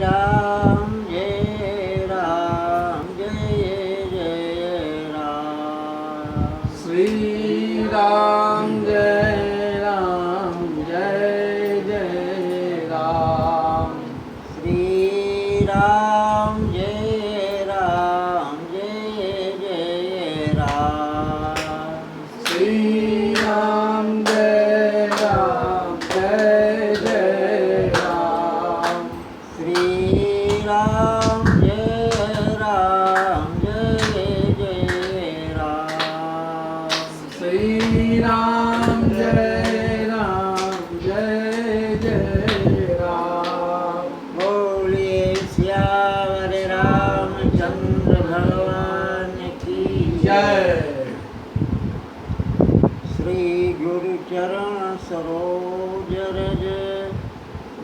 राम जय राम जय जय राम। श्री राम जय जय राम। श्री राम जय जय राम। श्री राम जय जय राम। श्री राम जय जय राम। श्री राम जय जय राम। बोलिए सियावर रामचंद्र भगवान की जय। श्री गुरु चरण सरोज रज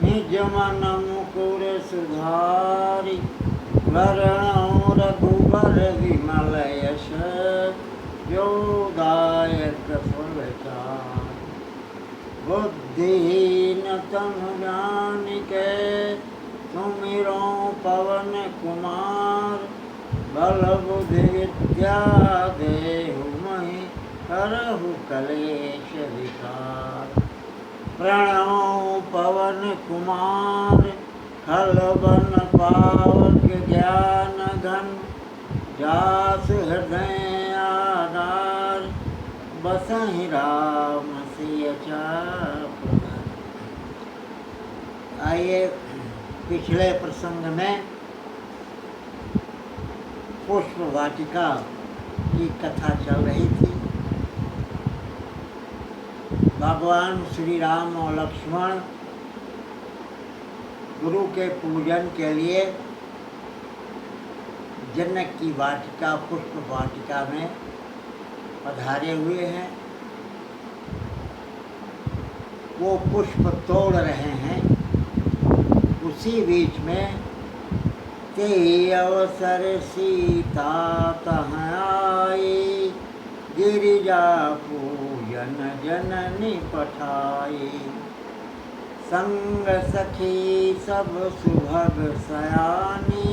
निज मन मुकुर सुधारि वरणो रघुबर विमल यश जोदायक फलचारि। बुद्धिहीन तनु जानिके सुमिरो पवन कुमार बल बुद्धि विद्या देहु महि करहु कलेश विकार। प्रणव पवन कुमार खल बन पावक ज्ञान घन जास हृदय आधार बसहि राम सिय चाप धर। आइए, पिछले प्रसंग में पुष्प वाटिका की कथा चल रही थी। भगवान श्री राम और लक्ष्मण गुरु के पूजन के लिए जनक की वाटिका पुष्प वाटिका में पधारे हुए हैं। वो पुष्प तोड़ रहे हैं। उसी बीच में ते अवसर सीता तहाँ आई गिरिजा पूजन जननी पठाई। संग सखी सब सुभग सयानी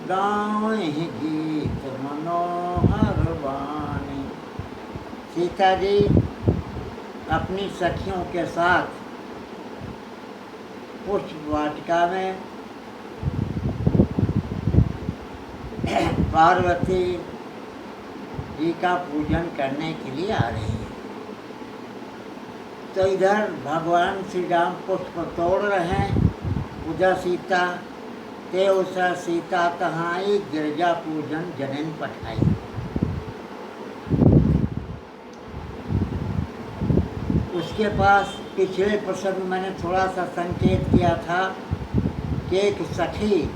गावहि गीत मनोहर वाणी। सीता जी अपनी सखियों के साथ पुष्प वाटिका में पार्वती जी का पूजन करने के लिए आ रही है। तो इधर भगवान श्री राम पुष्प तोड़ रहे हैं, उधर सीता ते उषा सीता तहाई गिरजा पूजन जनन पठाई। उसके पास पिछले प्रसंग में मैंने थोड़ा सा संकेत किया था कि एक सखी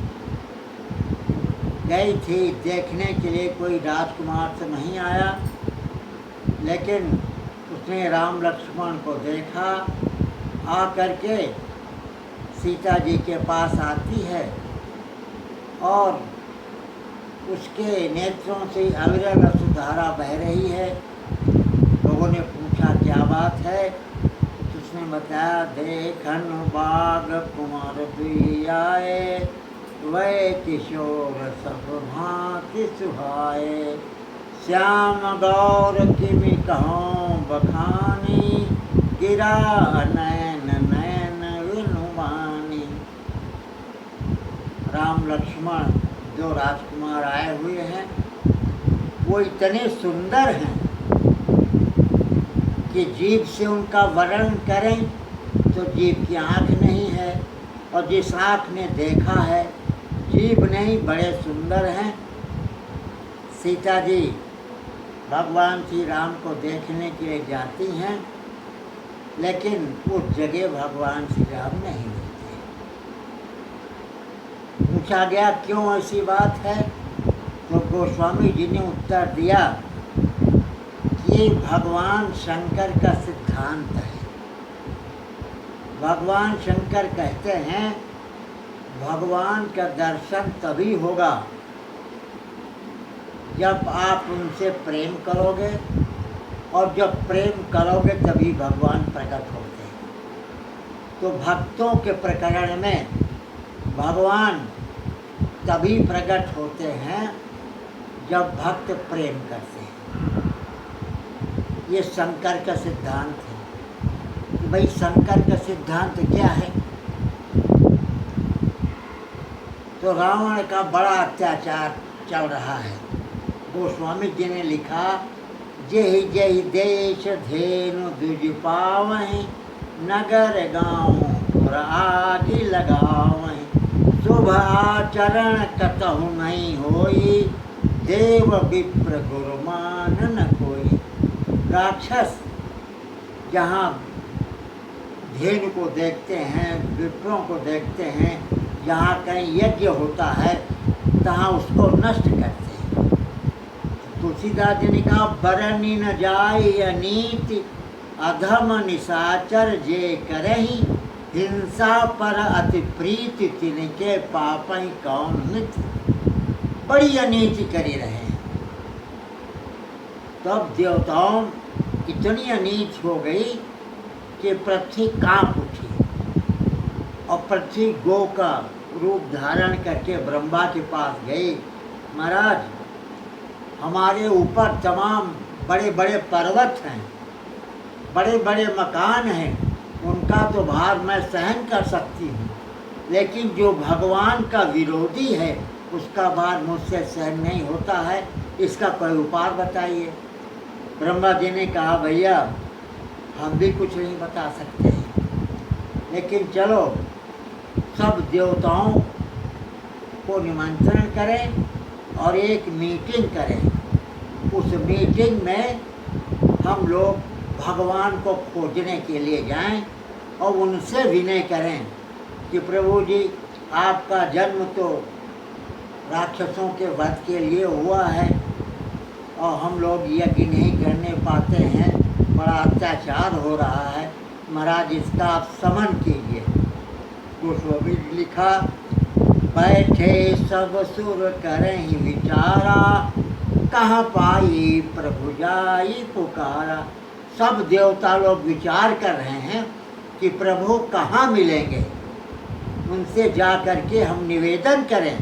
गई थी देखने के लिए, कोई राजकुमार से नहीं आया, लेकिन उसने राम लक्ष्मण को देखा। आ करके सीता जी के पास आती है और उसके नेत्रों से अविरल अश्रुधारा बह रही है। लोगों ने पूछा क्या बात है, तो उसने बताया देखन बाग कुमार दुई आए वै किशोर सब भांति सुहाए। श्याम गौर किमि कहूँ बखानी गिरा नैन नैन विनुमानी। राम लक्ष्मण जो राजकुमार आए हुए हैं वो इतने सुंदर हैं कि जीभ से उनका वर्णन करें तो जीभ की आँख नहीं है, और जिस आँख ने देखा है जीभ नहीं, बड़े सुंदर हैं। सीता जी भगवान श्री राम को देखने के लिए जाती हैं, लेकिन उस जगह भगवान श्री राम नहीं मिलते। पूछा गया क्यों ऐसी बात है, तो गोस्वामी जी ने उत्तर दिया कि भगवान शंकर का सिद्धांत है। भगवान शंकर कहते हैं भगवान का दर्शन तभी होगा जब आप उनसे प्रेम करोगे, और जब प्रेम करोगे तभी भगवान प्रकट होते हैं। तो भक्तों के प्रकरण में भगवान तभी प्रकट होते हैं जब भक्त प्रेम करते हैं। ये शंकर का सिद्धांत है कि भाई शंकर का सिद्धांत क्या है। तो रावण का बड़ा अत्याचार चल रहा है। गोस्वामी जी ने लिखा, जय जय देश धेनु दुज पावहीं, नगर गाँव और आदि लगावहीं, शुभ आचरण कतहु नहीं होई, देव विप्र गुरुमान न कोई। राक्षस जहाँ धेनु को देखते हैं, विप्रों को देखते हैं, जहाँ कहीं यज्ञ होता है तहाँ उसको नष्ट करते हैं। तुलसीदास जी ने कहा, बरनी न जाय अनीति, अधम निशाचर जे करही, हिंसा पर अति प्रीति तिनके पापई कौन मित्र। बड़ी अनीति करी रहे हैं। तब देवताओं इतनी अनीति हो गई कि पृथ्वी कांप उठी और पृथ्वी गौ का रूप धारण करके ब्रह्मा के पास गई। महाराज, हमारे ऊपर तमाम बड़े बड़े पर्वत हैं, बड़े बड़े मकान हैं, उनका तो भार मैं सहन कर सकती हूँ, लेकिन जो भगवान का विरोधी है उसका भार मुझसे सहन नहीं होता है, इसका कोई उपाय बताइए। ब्रह्मा जी ने कहा, भैया हम भी कुछ नहीं बता सकते हैं, लेकिन चलो सब देवताओं को निमंत्रण करें और एक मीटिंग करें। उस मीटिंग में हम लोग भगवान को खोजने के लिए जाएं और उनसे विनय करें कि प्रभु जी, आपका जन्म तो राक्षसों के वध के लिए हुआ है और हम लोग यज्ञ नहीं करने पाते हैं, बड़ा अत्याचार हो रहा है, महाराज इसका आप समन कीजिए। गोस्वामी ने लिखा, बैठे सब सुर करें विचारा, कहाँ पाई प्रभु जाई पुकारा। सब देवता लोग विचार कर रहे हैं कि प्रभु कहाँ मिलेंगे, उनसे जा कर के हम निवेदन करें।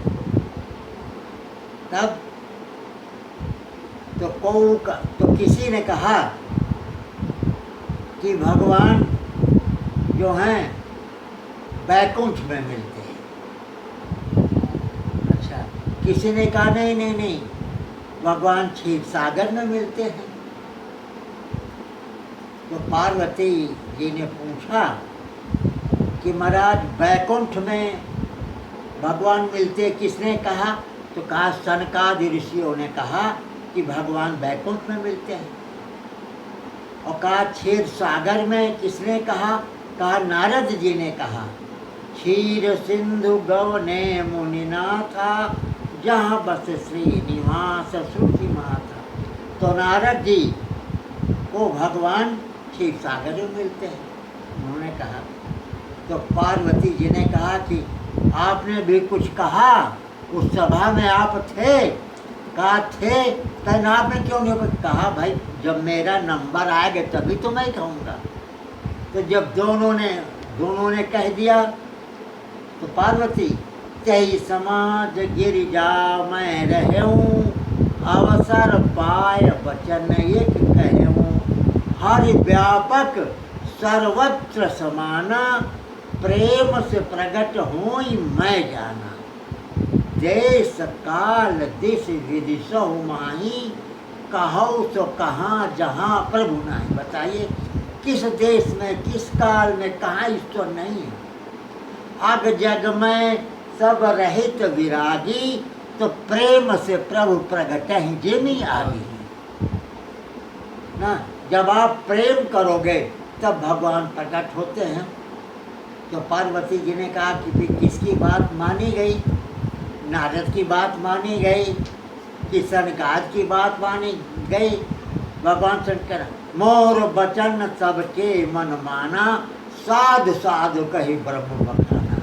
तब तो किसी ने कहा कि भगवान जो हैं बैकुंठ में मिलते हैं। अच्छा, किसी ने कहा नहीं, भगवान क्षीर सागर में मिलते हैं। तो पार्वती जी ने पूछा कि महाराज बैकुंठ में भगवान मिलते किसने कहा? तो कहा सनकादि ऋषियों ने कहा कि भगवान बैकुंठ में मिलते हैं। और कहा क्षीर सागर में किसने कहा? कहा नारद जी ने कहा, क्षीर सिंधु गवने मुनिनाथा, जहाँ बस श्रीनिवास श्रुति माता। तो नारद जी को भगवान क्षीर सागर में मिलते हैं, उन्होंने कहा। तो पार्वती जी ने कहा कि आपने भी कुछ कहा, उस सभा में आप थे? कहा थे। तब आपने क्यों नहीं कहा? भाई जब मेरा नंबर आएगा तभी तो मैं कहूँगा। तो जब दोनों ने कह दिया तो पार्वती, तही समाज गिरिजा मैं रहूं, अवसर पाय वचन एक कहूं, हरि व्यापक सर्वत्र समाना, प्रेम से प्रकट होई मैं जाना। देश काल दिश विधि सहु माही, कहो तो कहाँ जहाँ प्रभु नहीं। बताइए किस देश में, किस काल में, कहाँ ईश्वर नहीं है। अग जग में सब रहित विरागी, तो प्रेम से प्रभु प्रगट ही जिमी आगी ना। जब आप प्रेम करोगे तब भगवान प्रकट होते हैं। तो पार्वती जी ने कहा कि फिर किसकी बात मानी गई? नारद की बात मानी गई कि सनकाद की बात मानी गई? भगवान शंकर, मोर बचन सबके मन माना, साधु साधु कही ब्रह्म बखाना।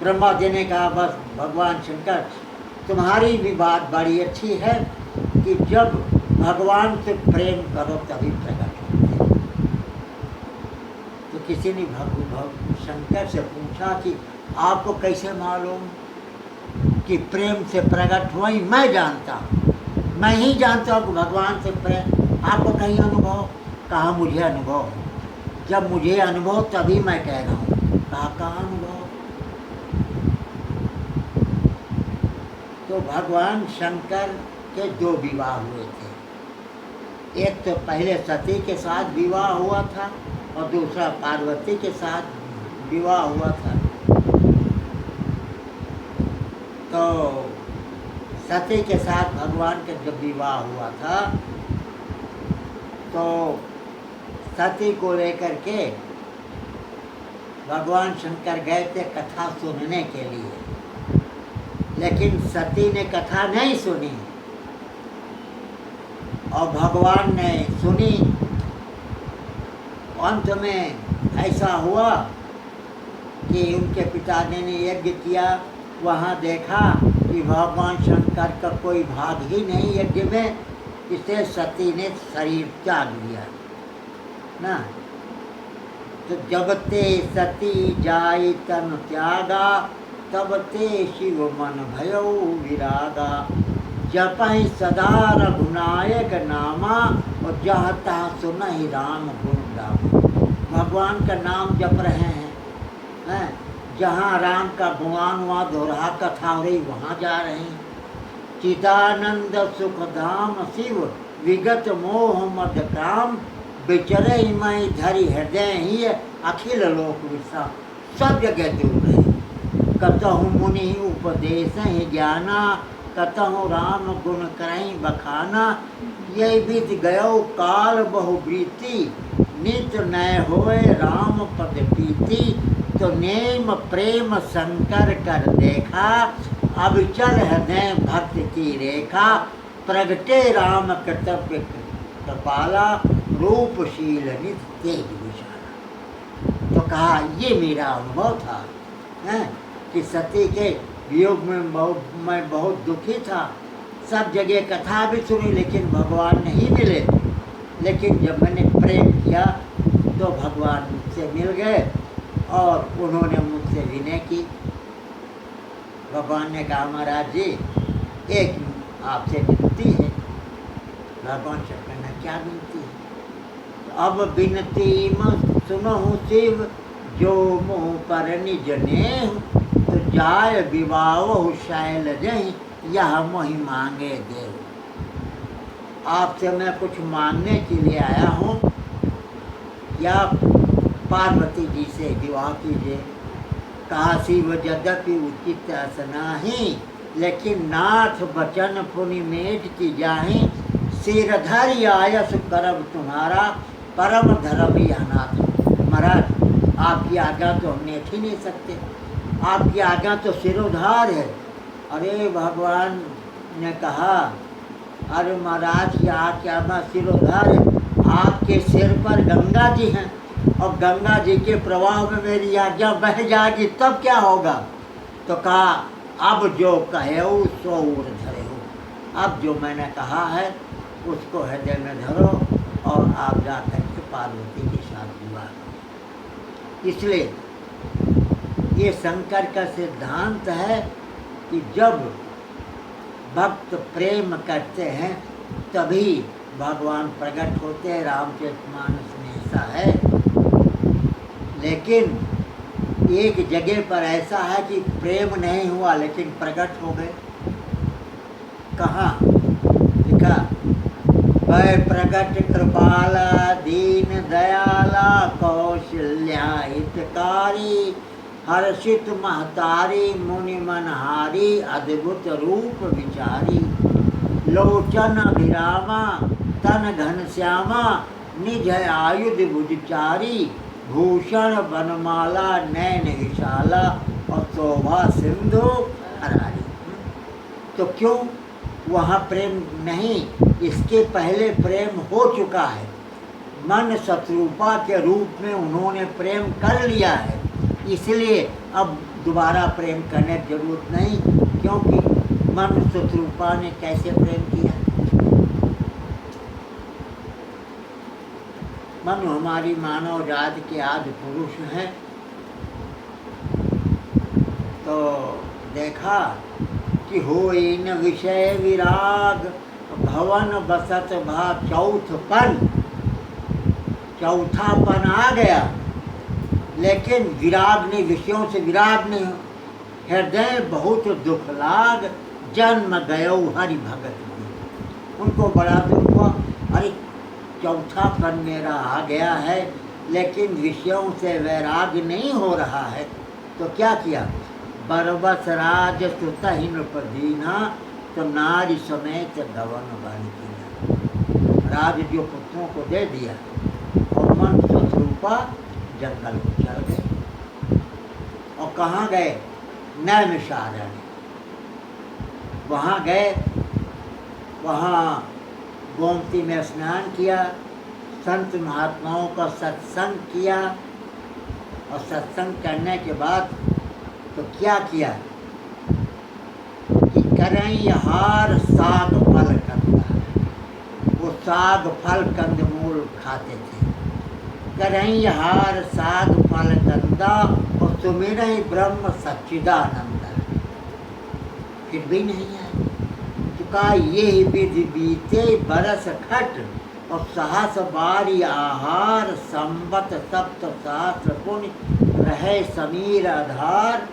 ब्रह्मा जी ने कहा, बस भगवान शंकर तुम्हारी भी बात बड़ी अच्छी है कि जब भगवान से प्रेम करो तभी प्रकट होते। तो किसी ने शंकर से पूछा कि आपको कैसे मालूम कि प्रेम से प्रकट हुआ? मैं जानता हूँ, मैं ही जानता हूँ कि भगवान से प्रेम। आपको कहीं अनुभव? कहा मुझे अनुभव है। जब मुझे अनुभव तभी मैं कह रहा हूँ। कहाँ अनुभव? तो भगवान शंकर के 2 विवाह हुए थे। एक तो पहले सती के साथ विवाह हुआ था और दूसरा पार्वती के साथ विवाह हुआ था। तो सती के साथ भगवान का जब विवाह हुआ था तो सती को लेकर के भगवान शंकर गए थे कथा सुनने के लिए, लेकिन सती ने कथा नहीं सुनी और भगवान ने सुनी। अंत में ऐसा हुआ कि उनके पिता ने यज्ञ किया, वहाँ देखा कि भगवान शंकर का कोई भाग ही नहीं यज्ञ में, इससे सती ने शरीर त्याग दिया ना। तो जब ते सती जाई तन त्यागा, तब ते शिव मन भयो विरागा। जपहि सदा रघुनायक नामा, और जहाँ तहाँ सुनहि राम गुण गामा। भगवान का नाम जप रहे हैं, जहाँ राम का गुणगान हुआ, दोहरा कथा हो रही, वहाँ जा रहे हैं। चिदानंद सुख धाम शिव, विगत मोह मद काम। विचरे मई धरि हृदय ही, अखिल लोक विश्राम। सब जगह दूर है। कतहु मुनि उपदेश ही ज्ञाना, कतहु राम गुण करई बखाना। यही बीत गयो काल बहु प्रीति, नित नय होए राम पद पीति। तो नेम प्रेम शंकर कर देखा, अब चल हृदय भक्त की रेखा। प्रगटे राम कर्तव्य कृपाला, रूपशील नित तेज विशाला। तो कहा ये मेरा अनुभव था कि सती के वियोग में मैं बहुत दुखी था। सब जगह कथा भी सुनी लेकिन भगवान नहीं मिले। लेकिन जब मैंने प्रेम किया तो भगवान मुझसे मिल गए और उन्होंने मुझसे विनय की। भगवान ने कहा महाराज जी एक आपसे विनती है। भगवान शंकर ने क्या विनती है? तो अब विनती मत सुनहु शिव, जो मुँह पर निज नेह। तो जाय विवाह शैल जही, यह मोहि मांगे देव। आपसे मैं कुछ मांगने के लिए आया हूँ, या पार्वती जी से विवाह कीजिए। कहा शिव यद्यपि उचित असनाहि, लेकिन नाथ बचन पुनि मेट की जाहि। सिरधरि आयस करब तुम्हारा, परम धर्म यह नाथ। महाराज आपकी आज्ञा तो हम नेठ ही नहीं सकते, आपकी आज्ञा तो सिरोधार है। अरे भगवान ने कहा अरे महाराज क्या मैं सिरोधार है? आपके सिर पर गंगा जी हैं और गंगा जी के प्रवाह में मेरी आज्ञा बह जाएगी तब क्या होगा? तो कहा अब जो कहे सो उर धरे हो। अब जो मैंने कहा है उसको हृदय में धरो और आप जा करके पार्वती के साथ विवाह करो। इसलिए ये शंकर का सिद्धांत है कि जब भक्त प्रेम करते हैं तभी भगवान प्रकट होते हैं। रामचरितमानस में ऐसा है। लेकिन एक जगह पर ऐसा है कि प्रेम नहीं हुआ लेकिन प्रकट हो गए। कहाँ लिखा? वै प्रकट कृपाला दीन दयाला, कौशल्या हितकारी। हर्षित महतारी मुनि मनहारी, अद्भुत रूप विचारी। लोचन अभिरामा तन घन श्यामा, निज आयुध भुजचारी। भूषण बनमाला नैन विशाला, और शोभा सिंधु हरारी। तो क्यों वहाँ प्रेम नहीं? इसके पहले प्रेम हो चुका है। मन शत्रुपा के रूप में उन्होंने प्रेम कर लिया है, इसलिए अब दोबारा प्रेम करने की जरूरत नहीं। क्योंकि मन शत्रुपा ने कैसे प्रेम किया? मनु हमारी मानव जाति के आदि पुरुष हैं तो देखा कि हो इन विषय विराग, भवन बसत भा चौथपन, चौथापन आ गया, लेकिन विराग नहीं, विषयों से विराग नहीं। हृदय बहुत दुख लाग, जन्म गयो हरि भगत में। उनको बड़ा दुख हुआ, अरे चौथापन मेरा आ गया है, लेकिन विषयों से वैराग नहीं हो रहा है। तो क्या किया, बरबस राज सुतहि नृपदीना, तो नारी समेत गवन बन किया। राज जो पुत्रों को दे दिया और मन स्वरूपा जंगल को चल गए। और कहाँ गए, नैमिषारण्य, वहाँ गए, वहाँ गोमती में स्नान किया, संत महात्माओं का सत्संग किया, और सत्संग करने के बाद तो क्या किया कि करें हार साग फल कंदा, वो साग फल कंदमूल खाते थे। करें हार साग फल कंदा, और सुमिरहि ब्रह्म सच्चिदानंद, फिर भी नहीं आए। चुका ये विधि बीते बरस खट, और सहस बारी आहार, संबत सप्त सहस्र पुण्य रहे समीर आधार,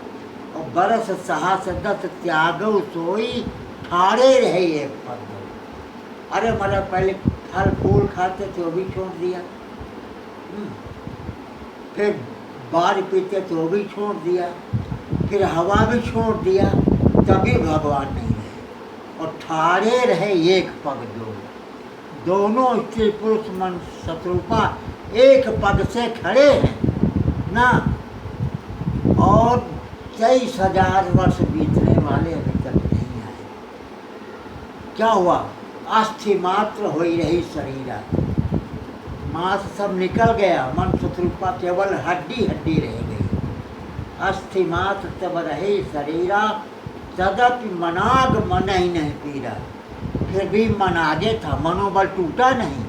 और बरस सहस दस त्यागो सोई, ठाड़े रहे एक पद। अरे मतलब पहले फल फूल खाते थे वो भी छोड़ दिया, फिर बार पीते थे वो भी छोड़ दिया, फिर हवा भी छोड़ दिया, तभी भगवान नहीं रहे। और ठाड़े रहे एक पग दो, दोनों स्त्री पुरुष मन शत्रुपा एक पग से खड़े हैं ना। और 23,000 वर्ष बीतने वाले अभी तक नहीं आए। क्या हुआ, अस्थि मात्र हो ही रही शरीरा, मांस सब निकल गया, मन शत्रुपा केवल हड्डी हड्डी रह गई। अस्थि मात्र तब रहे शरीरा, तदपि मनाग मन ही नहीं पीरा। फिर भी मन आगे था, मनोबल टूटा नहीं।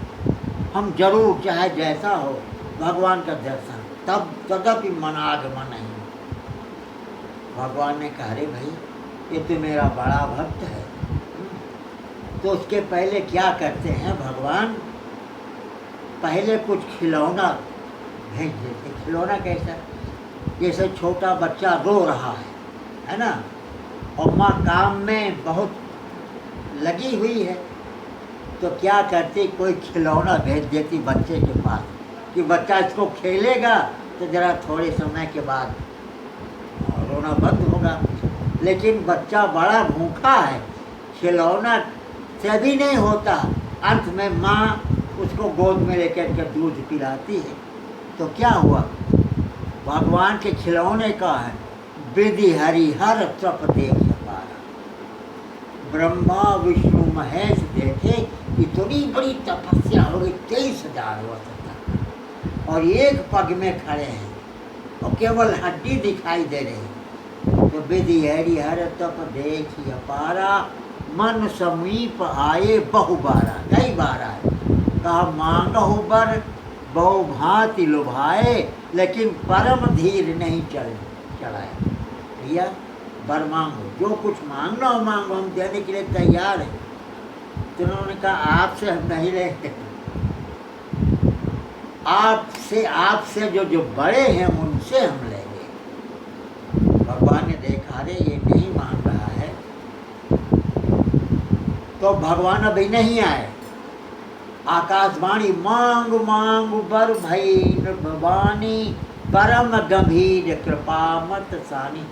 हम जरूर चाहे जैसा हो भगवान का दर्शन, तब तदपि मनाग मन नहीं। भगवान ने कहा, अरे भाई ये तो मेरा बड़ा भक्त है। तो उसके पहले क्या करते हैं भगवान, पहले कुछ खिलौना भेज देते। खिलौना कैसा, जैसे छोटा बच्चा रो रहा है ना, और माँ काम में बहुत लगी हुई है, तो क्या करती, कोई खिलौना भेज देती बच्चे के पास कि बच्चा इसको खेलेगा तो ज़रा थोड़े समय के बाद रोना बंद होगा। लेकिन बच्चा बड़ा भूखा है, खिलौना से भी नहीं होता। अंत में माँ उसको गोद में लेकर के दूध पिलाती है। तो क्या हुआ, भगवान के खिलौने का है, विधि हरिहर त्रप देख पारा। ब्रह्मा विष्णु महेश देखे, इतनी बड़ी तपस्या हो गई 23,000 वर्ष तक, और एक पग में खड़े हैं और केवल हड्डी दिखाई दे रही। तो विधि हरिहर तप देखी अपारा, मन समीप आए बहु बारा, कई बार आए। कहा मांगहु बर बहु भांति लुभाए, लेकिन परम धीर नहीं चढ़ाए। भैया बर मांगो, जो कुछ मांगना हो मांगो, हम देने के लिए तैयार हैं। तो उन्होंने कहा आपसे हम नहीं लेंगे, आपसे जो बड़े हैं उनसे हम लेंगे। भगवान ने देखा रे ये नहीं मांग रहा है, तो भगवान अभी नहीं आए। आकाशवाणी मांग मांग बर भई भवानी, परम गंभीर कृपा मत सानी।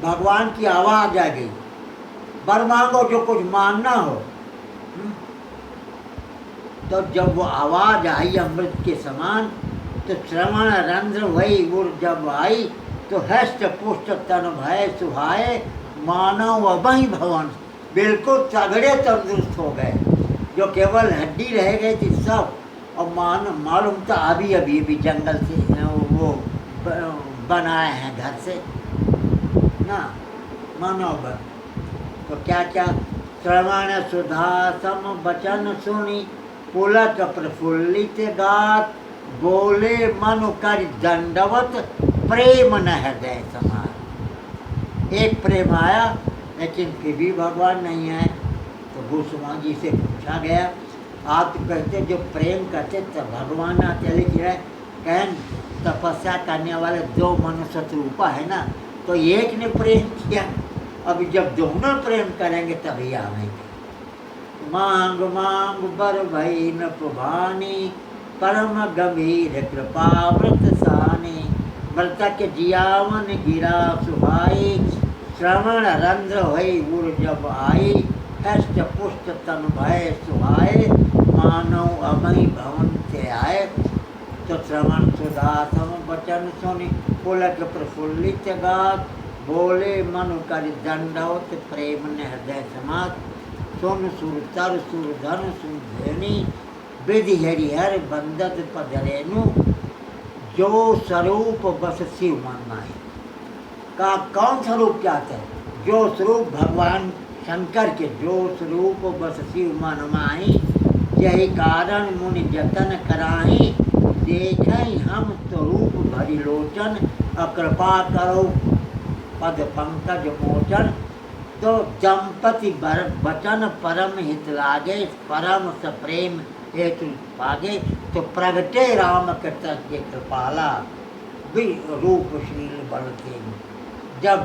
भगवान की आवाज आ गई, बर मांगो जो कुछ मांगना हो। तो जब वो आवाज आई अमृत के समान, तो श्रवण रंध्र वही उर जब आई, तो हष्ट पुष्ट तन भय सुहाए, मानव वही भवन। बिल्कुल तगड़े तंदुरुस्त हो गए, जो केवल हड्डी रह गई थी सब। और मालूम था अभी जंगल से वो बनाए हैं घर से ना, मानव। तो क्या क्या, श्रवण सुधा सम वचन सुनी, पुलक प्रफुल्लित गात, बोले मनु कर दंडवत, प्रेम न हृदय समान। एक प्रेम आया, लेकिन फिर भी भगवान नहीं आए। तो गोस्वामी जी से पूछा गया, आप तो कहते जो प्रेम करते तब भगवान आते, लिख रहे कहें तपस्या करने वाले दो मनुष्य रूपा है ना, तो एक ने प्रेम किया, अब जब दोनों प्रेम करेंगे तभी आवेंगे। मांग मांग बर भई न प्रभानी, परम गंभीर कृपा व्रत सानी। मृतक जियावन गिरा सुहाई, श्रवण रंध्र होई उर जब आई। हष्ट पुष्ट तन भय सुहाए, मानव अमई भवन से आए। तो श्रवण सुधा सम वचन सुनि, पुलक प्रफुल्लित गात। बोले मनु कर दंडवत, प्रेम ने हृदय समात। सुन सुर तर सुर धन सुन ध्वनि, विधि हरिहर बंदत पधरेनु। जो स्वरूप बस शिव मन माही। का कौन स्वरूप चाहते हैं? जो स्वरूप भगवान शंकर के, जो स्वरूप बस शिव मन माही। यही कारण मुनि जतन कराही, देखें हम स्वरूप भरी लोचन। अकृपा करो पद पंकज मोचन। तो दंपति वचन परम हित लागे, परम सप्रेम हेतु पागे। तो प्रगटे राम कृतज्ञ कृपाला, रूपशील बलते। जब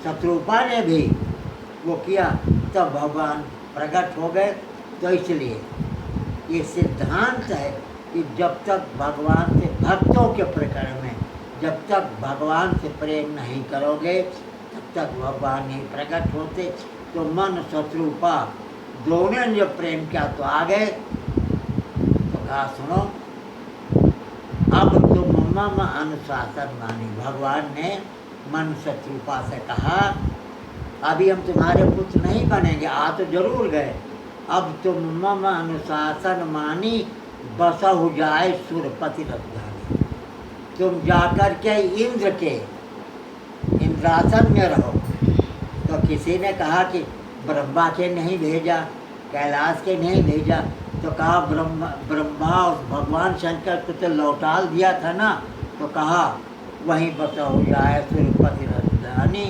शत्रुपा ने भी वो किया तब भगवान प्रकट हो गए। तो इसलिए ये सिद्धांत है कि जब तक भगवान से, भक्तों के प्रकरण में जब तक भगवान से प्रेम नहीं करोगे तब तक भगवान नहीं प्रकट होते। तो मन शत्रुपा दोनों ने जब प्रेम किया तो आ गए। तो कहा सुनो, अब तुम मम अनुशासन मानी। भगवान ने मन शत्रुपा से कहा, अभी हम तुम्हारे पुत्र नहीं बनेंगे, आ तो जरूर गए। अब तुम मम अनुशासन मानी, बसहु जाए सुरपति राजधानी। तुम जाकर के इंद्र के इंद्रासन में रहो। तो किसी ने कहा कि ब्रह्मा के नहीं भेजा, कैलाश के नहीं भेजा। तो कहा ब्रह्मा और भगवान शंकर को तो लौटा दिया था ना। तो कहा वहीं बसहु जाए सुरपति राजधानी।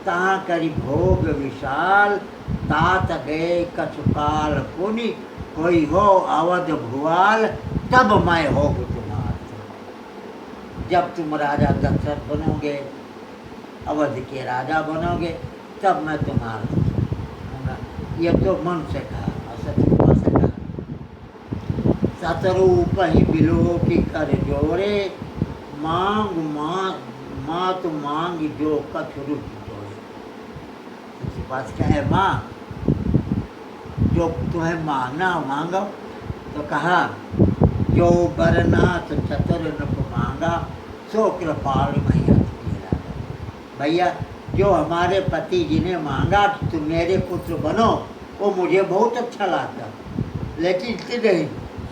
तहाँ करी भोग विशाल, तात गए कछुकाल पुनि। कोई हो अवध भुआल, तब मैं हो तुम्हारा। जब तुम राजा दशरथ बनोगे, अवध के राजा बनोगे, तब मैं तुम्हारा होगा। ये तो मन से कहा, शत्रुपा से कहा। शतरूप ही बिलोकी कर जोरे, मांग मात मांग जो कछु रुचि जोड़े। उसके पास क्या है? माँ, जो तुम्हें मांगना मांगो। तो कहा जो बरनाथ चतुर नृप मांगा, सो कृपाल मैया तुझे। भैया, जो हमारे पति जी ने मांगा कि तुम मेरे पुत्र बनो, वो मुझे बहुत अच्छा लगता, लेकिन नहीं।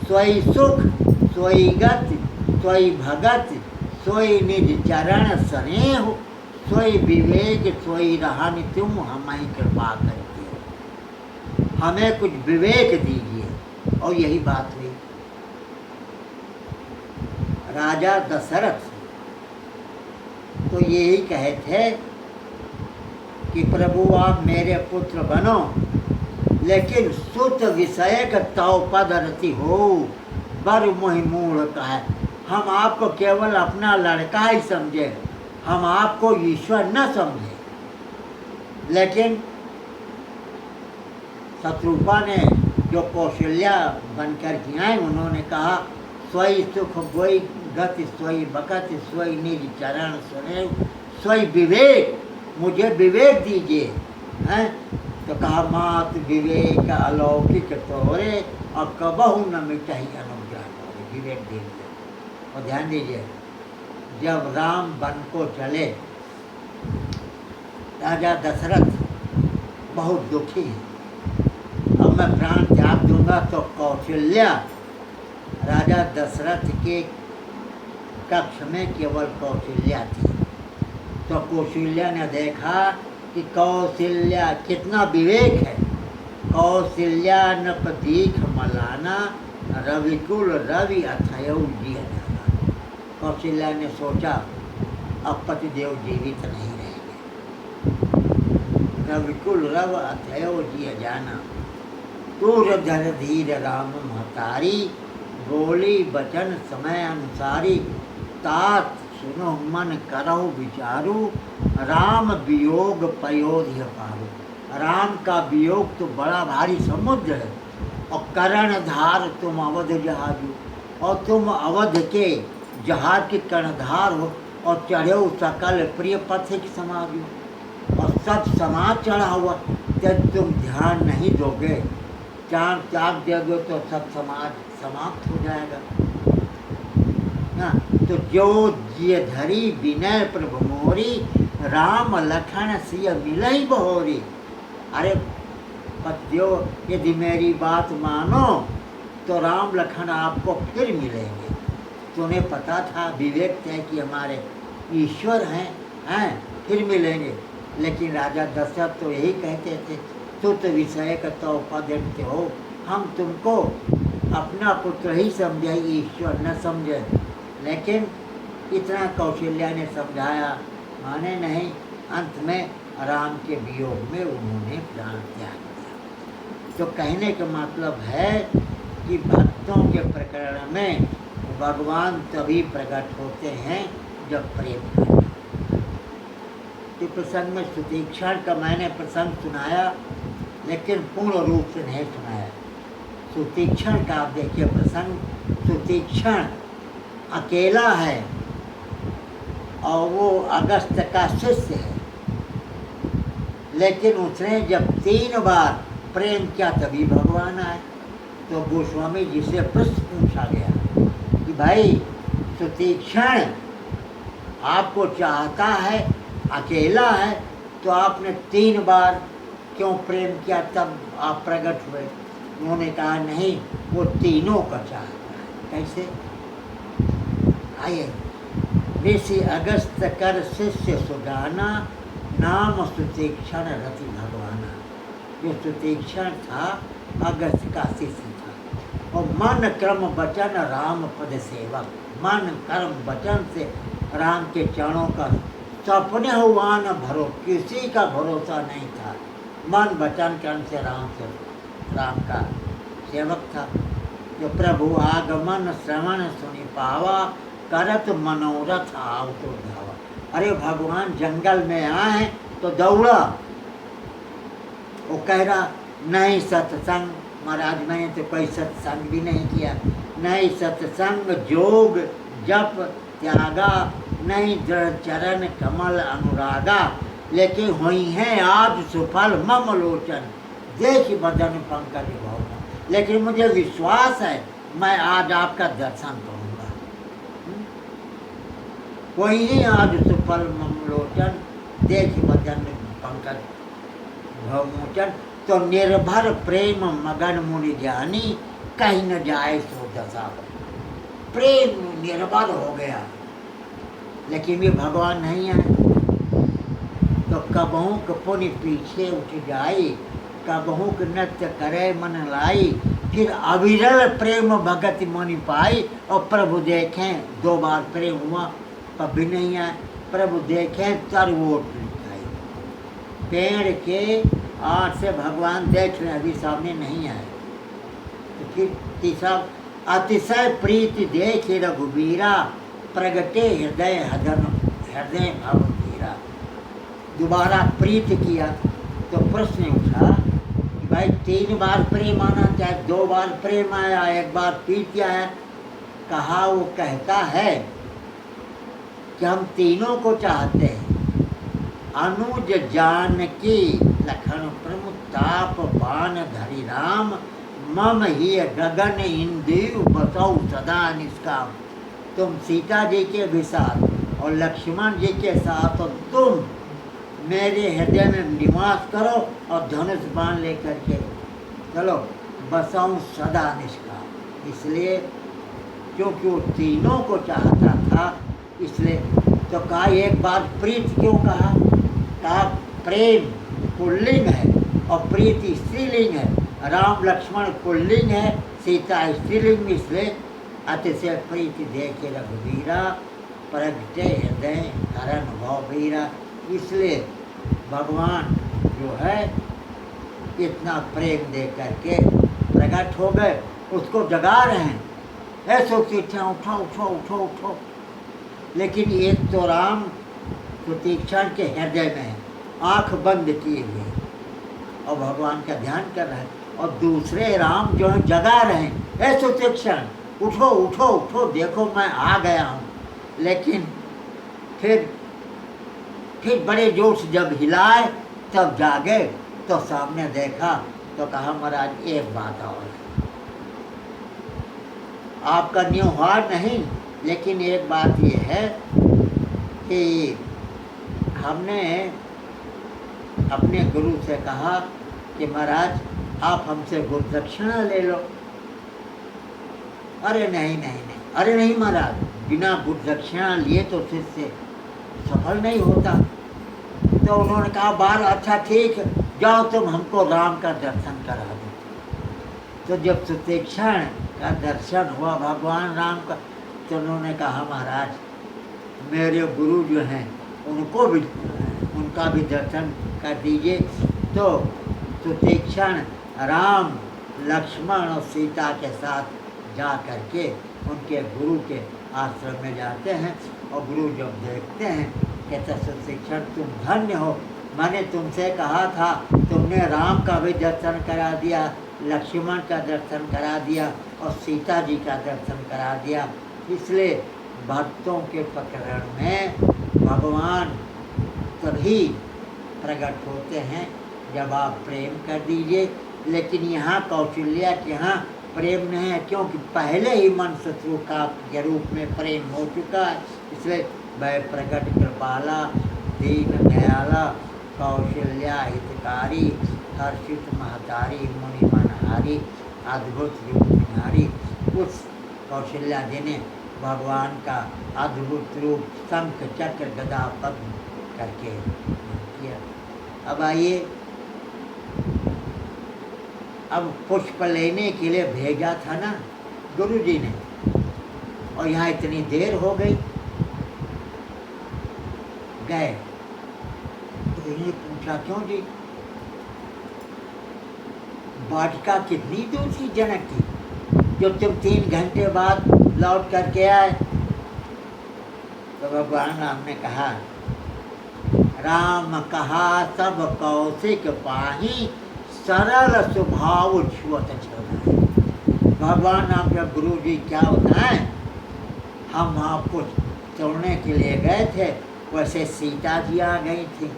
सोई सुख सोई गति सोई भगत, सोई निज चरण स्नेह। सोई विवेक सोई रहन, तुम हमें कृपा करते हो। हमें कुछ विवेक दीजिए। और यही बात हुई। राजा दशरथ तो यही कहे थे कि प्रभु आप मेरे पुत्र बनो, लेकिन सुत विषयक तव पद रति हो, बर मोहि मूढ़ कहे। हम आपको केवल अपना लड़का ही समझे, हम आपको ईश्वर न समझे। लेकिन शत्रुपा ने जो कौशल्या बनकर के आए, उन्होंने कहा सोई सुख गोई गति सोई बकत, सोई निज चरण सुने, सोई विवेक, मुझे विवेक दीजिए। हैं? तो कहा मात विवेक अलौकिक तोरे, और कबहू न मिटहि अनुग्रह तोरे। विवेक दीजिए। और ध्यान दीजिए, जब राम वन को चले, राजा दशरथ बहुत दुखी हैं। अब मैं प्राण त्याग दूंगा तो कौशल्या, राजा दशरथ के कक्ष में केवल कौशल्या थी। तो कौशल्या ने देखा कि कौशल्या कितना विवेक है। कौशल्या नप दीख मलाना, रविकुल रवि अथयौ जिय जाना। कौशल्या ने सोचा अब पतिदेव जीवित नहीं रहेंगे, रविकुल रव अथयो जिय जाना। तूर धर धीर राम महतारी, बोली बचन समय अनुसारी। तात सुनो मन करहु विचारू, राम वियोग पयोधिय पारू। राम का वियोग तो बड़ा भारी समुद्र है, और कर्णधार तुम अवध जहाजू, और तुम अवध के जहाज के कर्णधार हो, और चढ़े सकल प्रिय पथिक समाजू, और सब समाज चढ़ा हुआ, जब तुम ध्यान नहीं दोगे, चांद त्याग दोगे तो सब समाज समाप्त हो जाएगा ना। तो जो जिय धरी विनय प्रभु मोरी, राम लखन सिय मिलई बहोरी। अरे पतियो, यदि मेरी बात मानो तो राम लखन आपको फिर मिलेंगे। तुम्हें पता था, विवेक है कि हमारे ईश्वर हैं फिर मिलेंगे। लेकिन राजा दशरथ तो यही कहते थे, तुत विषय का तो पदते हो, हम तुमको अपना पुत्र ही समझे, ईश्वर न समझे। लेकिन इतना कौशल्या ने समझाया, माने नहीं। अंत में राम के वियोग में उन्होंने प्राण त्याग दिया। तो कहने का मतलब है कि भक्तों के प्रकरण में भगवान तभी प्रकट होते हैं जब प्रेम करते। इस प्रसंग में सुतीक्षण का मैंने प्रसंग सुनाया, लेकिन पूर्ण रूप से नहीं सुनाया। सुतीक्षण का आप देखिए प्रसंग। सुतीक्षण अकेला है और वो अगस्त का शिष्य है, लेकिन उसने जब 3 बार प्रेम किया तभी भगवान आए। तो गोस्वामी जी से प्रश्न पूछा गया कि भाई सुतीक्षण आपको चाहता है, अकेला है, तो आपने 3 बार क्यों प्रेम किया, तब आप प्रकट हुए। उन्होंने कहा नहीं, वो तीनों का चाहता है। कैसे? आइए। ऋषि अगस्त कर शिष्य सुगाना, नाम सुतीक्षण रति भगवाना। जो सुतीक्षण था अगस्त का शिष्य था, और मन कर्म वचन राम पद सेवक। मन कर्म वचन से राम के चरणों का सपने हुआ न भरो, किसी का भरोसा नहीं था। मन वचन कर्म से राम का सेवक था। जो प्रभु आगमन श्रवण सुनि पावा, करत मनोरथ आव तो धावा। अरे भगवान जंगल में आए तो दौड़ा। वो कह रहा नहीं सत्संग, महाराज मैंने तो कोई सत्संग भी नहीं किया, नहीं सत्संग जोग जप त्यागा, नहीं दृढ़ चरण कमल अनुरागा। लेकिन हुई है आज सुफल मम लोचन, देख बदन पंकज भवना। लेकिन मुझे विश्वास है मैं आज आपका दर्शन करूँगा। कोई नहीं आज सुफल मम लोचन, देख बदन पंकज भवमोचन। तो निर्भर प्रेम मगन मुनि ज्ञानी, कहीं न जाए सो दशा। प्रेम निर्भर हो गया, लेकिन ये भगवान नहीं आए। तो कबहू पुण्य पीछे उठ जाई, कबहू नृत्य करे मन लाई। फिर अविरल प्रेम भगति मनि पाई। और प्रभु देखें 2 बार प्रेम हुआ, कभी नहीं आए। प्रभु देखें तरवोट आई। पेड़ के आठ से भगवान देख रहे, अभी सामने नहीं आए। तो फिर तीसरा, अतिशय प्रीति देखे रघुबीरा, प्रगटे हृदय भव धीरा। दोबारा प्रीत किया तो प्रश्न उठा कि भाई 3 बार प्रेम आना, चाहे 2 बार प्रेम आया, 1 बार प्रीति आया। कहा वो कहता है कि हम तीनों को चाहते हैं। अनुज जानकी लखन प्रमुताप बाण धरि राम, मम ही गगन इंदु बसौ सदा निष्काम। तुम सीता जी के भी साथ और लक्ष्मण जी के साथ, और तुम मेरे हृदय में निवास करो, और धनुष बाण लेकर के चलो, बसौ सदा निष्काम। इसलिए क्योंकि वो तीनों को चाहता था, इसलिए तो कहा 1 बार प्रीत क्यों कहा? कहा प्रेम पुल्लिंग है और प्रीति स्त्रीलिंग है। राम लक्ष्मण पुल्लिंग है, सीता स्त्रीलिंग। इसलिए अतिशय प्रीति देखे रघुवीरा, प्रगटे हृदय हरण भव वीरा। इसलिए भगवान जो जो है इतना प्रेम दे करके प्रकट हो गए, उसको जगा रहे हैं, ऐसे सुतीक्षण उठो उठो उठो उठो। लेकिन एक तो राम सुतीक्षण के हृदय में है, आँख बंद किए हुए और भगवान का ध्यान कर रहे हैं, और दूसरे राम जो है जगा रहे हैं, ऐ सुतीक्षण उठो उठो उठो, देखो मैं आ गया हूँ। लेकिन फिर बड़े जोर से जब हिलाए तब जागे, तो सामने देखा तो कहा महाराज एक बात और है, आपका न्यौहार नहीं, लेकिन एक बात ये है कि हमने अपने गुरु से कहा कि महाराज आप हमसे गुरु दक्षिणा ले लो। अरे नहीं नहीं नहीं, अरे नहीं महाराज, बिना गुरु दक्षिणा लिए तो शिष्य सफल नहीं होता। तो उन्होंने कहा बार अच्छा ठीक, जाओ तुम हमको राम का दर्शन करा दो। तो जब सुतीक्षण का दर्शन हुआ भगवान राम का, तो उन्होंने कहा महाराज मेरे गुरु जो हैं उनका भी दर्शन कर दीजिए। तो सुतीक्षण राम लक्ष्मण और सीता के साथ जा करके उनके गुरु के आश्रम में जाते हैं, और गुरु जब देखते हैं कहते सुतीक्षण तुम धन्य हो, मैंने तुमसे कहा था, तुमने राम का भी दर्शन करा दिया, लक्ष्मण का दर्शन करा दिया और सीता जी का दर्शन करा दिया। इसलिए भक्तों के प्रकरण में भगवान तभी प्रकट होते हैं जब आप प्रेम कर दीजिए। लेकिन यहाँ कौशल्या के यहाँ प्रेम नहीं है, क्योंकि पहले ही मन शत्रु का के रूप में प्रेम हो चुका है। इसलिए वह प्रकट कृपाला दीन दयाला कौशल्या हितकारी हर्षित महतारी मुनि मनहारी अद्भुत रूप निहारी। उस कौशल्या जी ने भगवान का अद्भुत रूप शंख चक्र गदा पद्म करके किया। अब आइए, अब पुष्प लेने के लिए भेजा था ना गुरु जी ने, और यहाँ इतनी देर हो गई। गए तो इन्हें पूछा क्यों जी, वाटिका कितनी दूर थी जनक की, जो तुम 3 घंटे बाद लौट करके आए। तो भगवान राम ने कहा, राम कहा सब कौशिक पाही सरल स्वभाव छुअत छल। भगवान राम के गुरु जी क्या बताएं, हम वहाँ कुछ तोड़ने के लिए गए थे, वैसे सीता जी आ गई थी,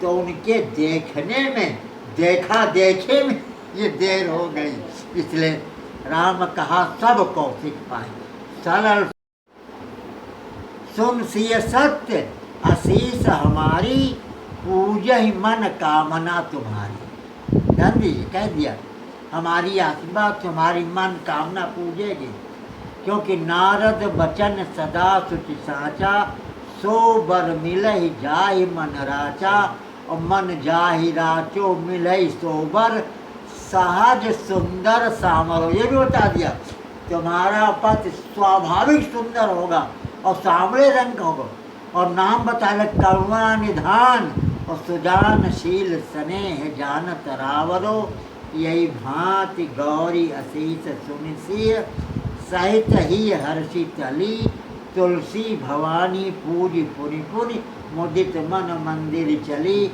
तो उनके देखने में देखा देखे में ये देर हो गई। इसलिए राम कहा सब कौशिक पाए सरल सुन सिय सत्य आशीष हमारी पूजहि मन कामना तुम्हारी। गांधी जी कह दिया हमारी आशीर्वाद तुम्हारी मन कामना पूजेगी, क्योंकि नारद बचन सदा सुचि साचा सो बर मिलहि जाहि मन राचा और मन जाहि राचो मिलहि सोबर सहज सुंदर सामरो। ये भी बता दिया तुम्हारा पति स्वाभाविक सुंदर होगा और सांवले रंग का होगा, और नाम बता लग करुणा निधान और सुजानशील स्नेह जानत रावरो। यही भांति गौरी असीस सुनिसिय सहित ही हर्षित अली तुलसी भवानी पूजी पुनि पुनि मुदित मन मंदिर चली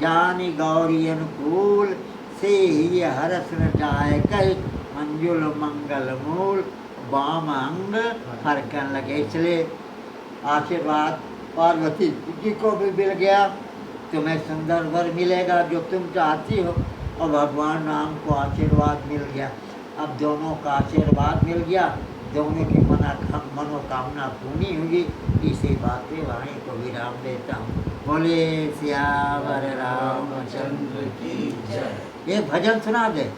जानी गौरी अनुकूल से ही हरस न जाए कही मंजुल मंगल मूल वाम अंग फरकन लगे। इसलिए आशीर्वाद पार्वती जी को भी मिल गया, तुम्हें सुंदर वर मिलेगा जो तुम चाहती हो, और भगवान राम को आशीर्वाद मिल गया। अब दोनों का आशीर्वाद मिल गया, दोनों की मनोकामना पूरी हुई। इसी बात पे वाणी को विराम देता हूँ। बोले सियावर रामचंद्र की जय। ये भजन सुना दे।